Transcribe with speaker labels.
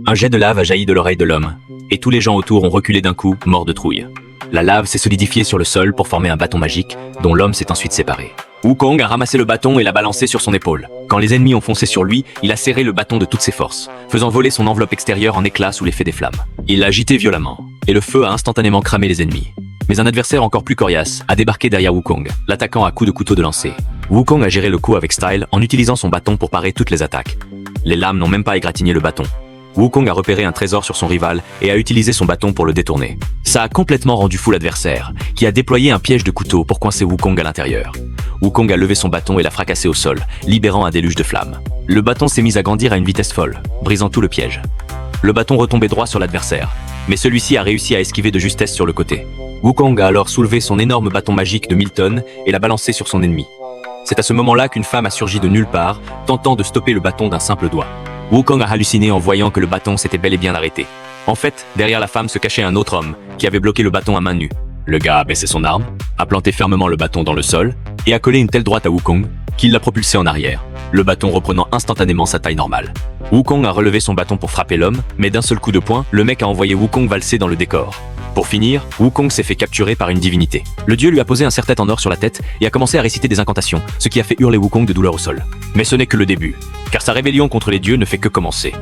Speaker 1: Un jet de lave a jailli de l'oreille de l'homme, et tous les gens autour ont reculé d'un coup, morts de trouille. La lave s'est solidifiée sur le sol pour former un bâton magique, dont l'homme s'est ensuite séparé. Wukong a ramassé le bâton et l'a balancé sur son épaule. Quand les ennemis ont foncé sur lui, il a serré le bâton de toutes ses forces, faisant voler son enveloppe extérieure en éclats sous l'effet des flammes. Il l'a agité violemment, et le feu a instantanément cramé les ennemis. Mais un adversaire encore plus coriace a débarqué derrière Wukong, l'attaquant à coups de couteau de lancer. Wukong a géré le coup avec style en utilisant son bâton pour parer toutes les attaques. Les lames n'ont même pas égratigné le bâton. Wukong a repéré un trésor sur son rival et a utilisé son bâton pour le détourner. Ça a complètement rendu fou l'adversaire, qui a déployé un piège de couteau pour coincer Wukong à l'intérieur. Wukong a levé son bâton et l'a fracassé au sol, libérant un déluge de flammes. Le bâton s'est mis à grandir à une vitesse folle, brisant tout le piège. Le bâton retombait droit sur l'adversaire, mais celui-ci a réussi à esquiver de justesse sur le côté. Wukong a alors soulevé son énorme bâton magique de 1000 tonnes et l'a balancé sur son ennemi. C'est à ce moment-là qu'une femme a surgi de nulle part, tentant de stopper le bâton d'un simple doigt. Wukong a halluciné en voyant que le bâton s'était bel et bien arrêté. En fait, derrière la femme se cachait un autre homme, qui avait bloqué le bâton à main nue. Le gars a baissé son arme, a planté fermement le bâton dans le sol, et a collé une telle droite à Wukong, qu'il l'a propulsé en arrière, le bâton reprenant instantanément sa taille normale. Wukong a relevé son bâton pour frapper l'homme, mais d'un seul coup de poing, le mec a envoyé Wukong valser dans le décor. Pour finir, Wukong s'est fait capturer par une divinité. Le dieu lui a posé un serre-tête en or sur la tête et a commencé à réciter des incantations, ce qui a fait hurler Wukong de douleur au sol. Mais ce n'est que le début, car sa rébellion contre les dieux ne fait que commencer.